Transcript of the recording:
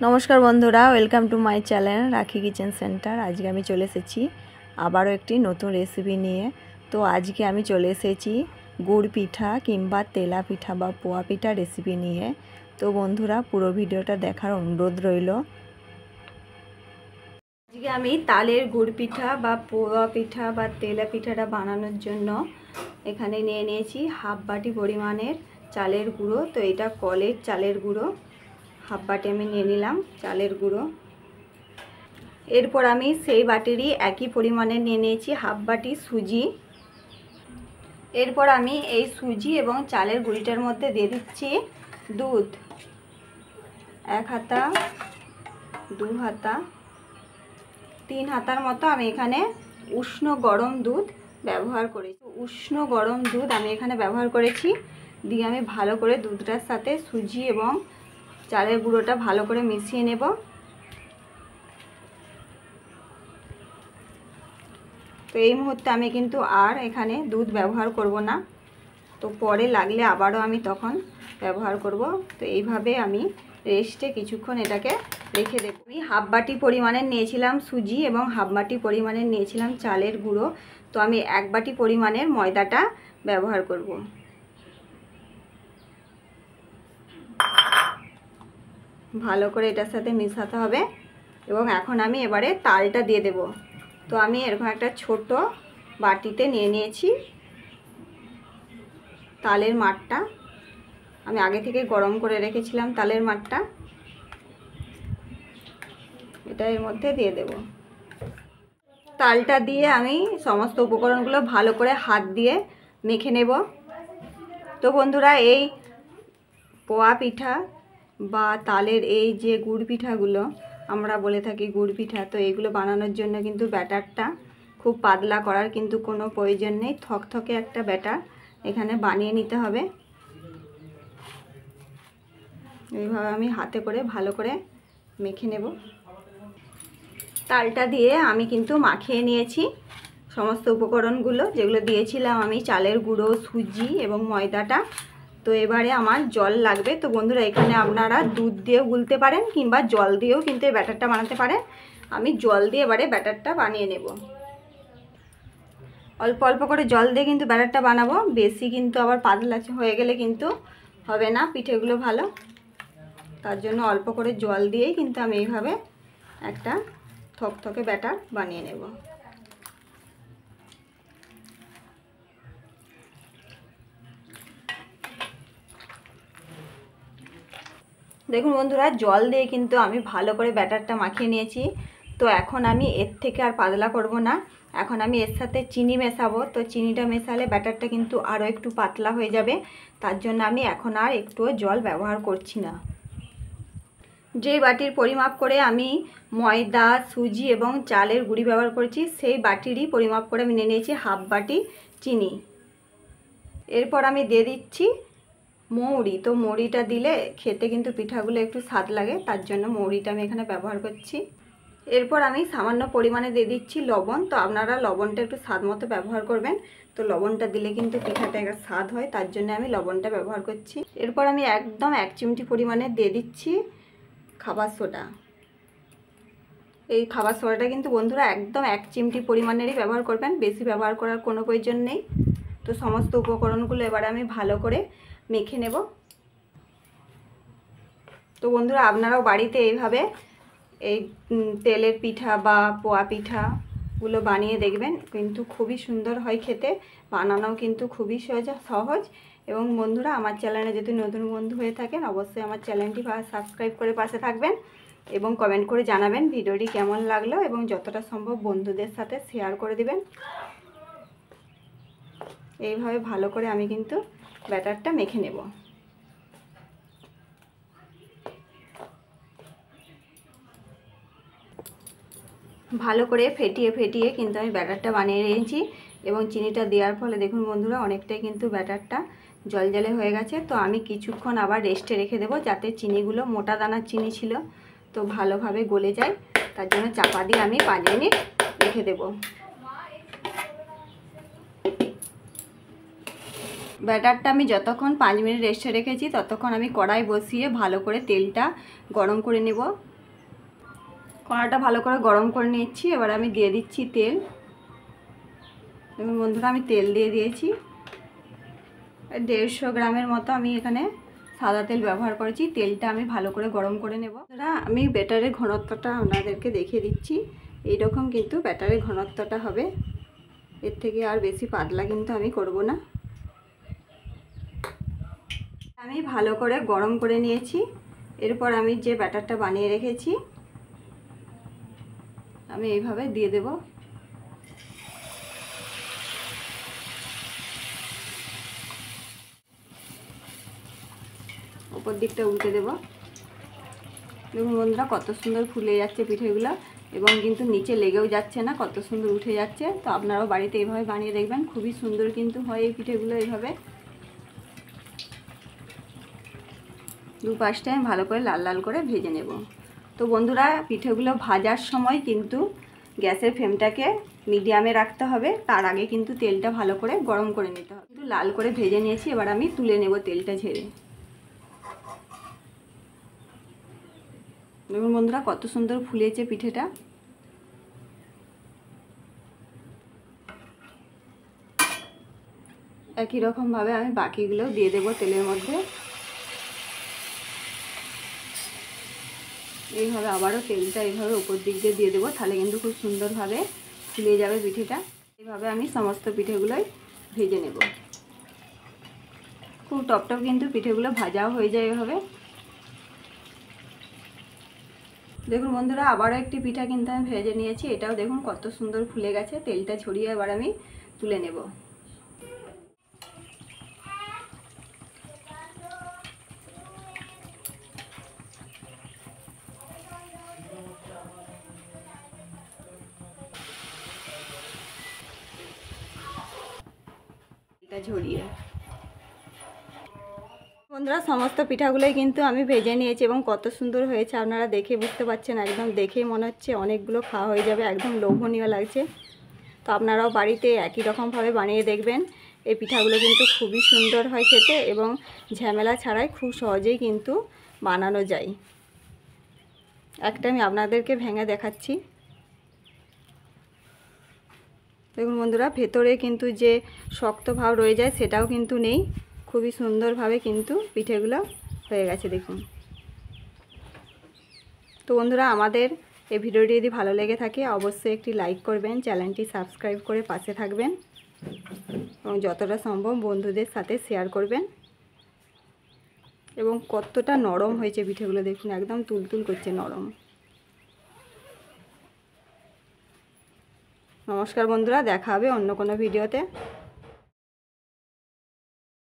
নমস্কার বন্ধুরা, welcome to my channel রাখি কিচেন সেন্টার। আজকে আমি চলে এসেছি আবারও একটি নতুন রেসিপি নিয়ে। তো আজকে আমি চলে এসেছি গুড় পিঠা কিংবা তেলা পিঠা বা পোয়া পিঠা রেসিপি নিয়ে। তো বন্ধুরা, পুরো ভিডিওটা দেখার অনুরোধ রইল। আজকে আমি তালের গুড় পিঠা বা পোয়া পিঠা বা তেলা পিঠাটা বানানোর জন্য এখানে নিয়ে নিয়েছি হাফ বাটি পরিমাণের চালের গুঁড়ো। তো এটা কলের চালের গুঁড়ো, হাফ বাটি আমি নিয়ে নিলাম চালের গুঁড়ো। এরপর আমি সেই বাটিরই একই পরিমাণে নিয়ে নিয়েছি হাফ বাটি সুজি। এরপর আমি এই সুজি এবং চালের গুঁড়িটার মধ্যে দিয়ে দিচ্ছি দুধ, 1 হাতা, 2 হাতা, 3 হাতার মতো আমি এখানে উষ্ণ গরম দুধ ব্যবহার করেছি। উষ্ণ গরম দুধ আমি এখানে ব্যবহার করেছি। দিয়ে আমি ভালো করে দুধটার সাথে সুজি এবং চালের গুঁড়োটা ভালো করে মিশিয়ে নেব। তো এই মুহূর্তে আমি কিন্তু আর এখানে দুধ ব্যবহার করব না, তো পরে লাগলে আবারও আমি তখন ব্যবহার করব। তো এইভাবে আমি রেস্টে কিছুক্ষণ এটাকে রেখে দেব। আমি হাফ বাটি পরিমাণে নিয়েছিলাম সুজি এবং হাফ বাটি পরিমাণে নিয়েছিলাম চালের গুঁড়ো। তো আমি 1 বাটি পরিমাণের ময়দাটা ব্যবহার করব। ভালো করে এটার সাথে মেশাতে হবে এবং এখন আমি এবারে তালটা দিয়ে দেব। তো আমি এরকম একটা ছোট বাটিতে নিয়ে নিয়েছি তালের মাঠটা। আমি আগে থেকে গরম করে রেখেছিলাম তালের মাঠটা, এটা এর মধ্যে দিয়ে দেব। তালটা দিয়ে আমি সমস্ত উপকরণগুলো ভালো করে হাত দিয়ে মেখে নেব। তো বন্ধুরা, এই পোয়া পিঠা বা তালের এই যে গুড় পিঠাগুলো আমরা বলে থাকি গুড় পিঠা, তো এইগুলো বানানোর জন্য কিন্তু ব্যাটারটা খুব পাতলা করার কিন্তু কোনো প্রয়োজন নেই। থকথকে একটা ব্যাটার এখানে বানিয়ে নিতে হবে। এইভাবে আমি হাতে করে ভালো করে মেখে নেব। তালটা দিয়ে আমি কিন্তু মাখিয়ে নিয়েছি সমস্ত উপকরণগুলো যেগুলো দিয়েছিলাম আমি, চালের গুঁড়ো, সুজি এবং ময়দাটা। তো এবারে আমার জল লাগবে। তো বন্ধুরা, এখানে আপনারা দুধ দিয়েও গুলতে পারেন কিংবা জল দিয়েও কিন্তু এই ব্যাটারটা বানাতে পারেন। আমি জল দিয়ে এবারে ব্যাটারটা বানিয়ে নেব। অল্প অল্প করে জল দিয়ে কিন্তু ব্যাটারটা বানাবো, বেশি কিন্তু আবার পাতলা হয়ে গেলে কিন্তু হবে না পিঠেগুলো ভালো। তার জন্য অল্প করে জল দিয়েই কিন্তু আমি এইভাবে একটা থকথকে ব্যাটার বানিয়ে নেব। দেখুন বন্ধুরা, জল দিয়ে কিন্তু আমি ভালো করে ব্যাটারটা মাখিয়ে নিয়েছি। তো এখন আমি এর থেকে আর পাতলা করব না, এখন আমি এর সাথে চিনি মেশাবো। তো চিনিটা মেশালে ব্যাটারটা কিন্তু আরও একটু পাতলা হয়ে যাবে। তার জন্য আমি এখন আর একটুও জল ব্যবহার করছি না। যেই বাটির পরিমাপ করে আমি ময়দা, সুজি এবং চালের গুঁড়ি ব্যবহার করেছি, সেই বাটিরই পরিমাপ করে আমি নিয়ে নিয়েছি হাফ বাটি চিনি। এরপর আমি দিয়ে দিচ্ছি মৌরি। তো মৌরিটা দিলে খেতে কিন্তু পিঠাগুলো একটু স্বাদ লাগে, তার জন্য মৌরিটা আমি এখানে ব্যবহার করছি। এরপর আমি সামান্য পরিমাণে দিয়ে দিচ্ছি লবণ। তো আপনারা লবণটা একটু স্বাদ মতো ব্যবহার করবেন। তো লবণটা দিলে কিন্তু পিঠাটা একটা স্বাদ হয়, তার জন্য আমি লবণটা ব্যবহার করছি। এরপর আমি একদম 1 চিমটি পরিমাণে দিয়ে দিচ্ছি খাবার সোডা। এই খাবার সোডাটা কিন্তু বন্ধুরা একদম 1 চিমটি পরিমাণেরই ব্যবহার করবেন, বেশি ব্যবহার করার কোনো প্রয়োজন নেই। তো সমস্ত উপকরণগুলো এবারে আমি ভালো করে মেখে নেব। তো বন্ধুরা, আপনারাও বাড়িতে এইভাবে এই তেলের পিঠা বা পোয়া পিঠাগুলো বানিয়ে দেখবেন, কিন্তু খুবই সুন্দর হয় খেতে, বানানোও কিন্তু খুবই সহজ। এবং বন্ধুরা, আমার চ্যানেলে যদি নতুন বন্ধু হয়ে থাকেন অবশ্যই আমার চ্যানেলটি সাবস্ক্রাইব করে পাশে থাকবেন এবং কমেন্ট করে জানাবেন ভিডিওটি কেমন লাগলো, এবং যতটা সম্ভব বন্ধুদের সাথে শেয়ার করে দিবেন। এইভাবে ভালো করে আমি কিন্তু ব্যাটারটা মেখে নেব। ভালো করে ফেটিয়ে ফেটিয়ে কিন্তু আমি ব্যাটারটা বানিয়ে নিয়েছি এবং চিনিটা দেওয়ার ফলে দেখুন বন্ধুরা, অনেকটাই কিন্তু ব্যাটারটা জলজলে হয়ে গেছে। তো আমি কিছুক্ষণ আবার রেস্টে রেখে দেবো, যাতে চিনিগুলো, মোটা দানার চিনি ছিল, তো ভালোভাবে গলে যায়। তার জন্য চাপা দিয়ে আমি 5 মিনিট রেখে দেব। ব্যাটারটা আমি যতক্ষণ 5 মিনিট রেস্টে রেখেছি ততক্ষণ আমি কড়াই বসিয়ে ভালো করে তেলটা গরম করে নেব। কড়াটা ভালো করে গরম করে নিচ্ছি। এবার আমি দিয়ে দিচ্ছি তেল। দেখুন বন্ধুরা, আমি তেল দিয়ে দিয়েছি। 150 গ্রামের মতো আমি এখানে সাদা তেল ব্যবহার করেছি। তেলটা আমি ভালো করে গরম করে নেব। আমি ব্যাটারের ঘনত্বটা আপনাদেরকে দেখিয়ে দিচ্ছি। এইরকম কিন্তু ব্যাটারের ঘনত্বটা হবে, এর থেকে আর বেশি পাতলা কিন্তু আমি করব না। আমি ভালো করে গরম করে নিয়েছি। এরপর আমি যে ব্যাটারটা বানিয়ে রেখেছি আমি এইভাবে দিয়ে দেব। উপর দিকটা উল্টে দেব। দেখুন বন্ধুরা, কত সুন্দর ফুলে যাচ্ছে পিঠেগুলো এবং কিন্তু নিচে লেগেও যাচ্ছে না, কত সুন্দর উঠে যাচ্ছে। তো আপনারাও বাড়িতে এইভাবে বানিয়ে দেখবেন, খুবই সুন্দর কিন্তু হয় এই পিঠেগুলো। এইভাবে দু পাশটায় আমি ভালো করে লাল লাল করে ভেজে নেব। তো বন্ধুরা, পিঠেগুলো ভাজার সময় কিন্তু গ্যাসের ফ্লেমটাকে মিডিয়ামে রাখতে হবে। তার আগে কিন্তু তেলটা ভালো করে গরম করে নিতে হবে। কিন্তু লাল করে ভেজে নিয়েছি, এবার আমি তুলে নেব তেলটা ঝেড়ে। দেখুন বন্ধুরা, কত সুন্দর ফুলেছে পিঠেটা। একই রকমভাবে আমি বাকিগুলো দিয়ে দেবো তেলের মধ্যে। এইভাবে আবারও তেলটা এইভাবে উপর দিক দিয়ে দেবো, তাহলে কিন্তু খুব সুন্দরভাবে ফুলে যাবে পিঠেটা। এইভাবে আমি সমস্ত পিঠেগুলোই ভেজে নেব। খুব টপটপ কিন্তু পিঠেগুলো ভাজাও হয়ে যায় এভাবে। দেখুন বন্ধুরা, আবারও একটি পিঠা কিন্তু আমি ভেজে নিয়েছি। এটাও দেখুন কত সুন্দর ফুলে গেছে। তেলটা ছড়িয়ে এবার আমি তুলে নেব। এটা ঝরিয়ে বন্ধুরা, সমস্ত পিঠাগুলোই কিন্তু আমি ভেজে নিয়েছি এবং কত সুন্দর হয়েছে আপনারা দেখে বুঝতে পারছেন। একদম দেখেই মনে হচ্ছে অনেকগুলো খাওয়া হয়ে যাবে, একদম লোভনীয় লাগছে। তো আপনারাও বাড়িতে একই রকমভাবে বানিয়ে দেখবেন। এই পিঠাগুলো কিন্তু খুবই সুন্দর হয় খেতে এবং ঝামেলা ছাড়াই খুব সহজেই কিন্তু বানানো যায়। একটা আমি আপনাদেরকে ভেঙে দেখাচ্ছি। দেখুন বন্ধুরা, ভেতরে কিন্তু যে শক্ত ভাব রয়ে যায় সেটাও কিন্তু নেই। খুবই সুন্দরভাবে কিন্তু পিঠেগুলো হয়ে গেছে দেখুন। তো বন্ধুরা, আমাদের এই ভিডিওটি যদি ভালো লেগে থাকে অবশ্যই একটি লাইক করবেন, চ্যানেলটি সাবস্ক্রাইব করে পাশে থাকবেন এবং যতটা সম্ভব বন্ধুদের সাথে শেয়ার করবেন। এবং কতটা নরম হয়েছে পিঠেগুলো দেখুন, একদম তুলতুল করছে নরম। নমস্কার বন্ধুরা, দেখা হবে অন্য কোনো ভিডিওতে।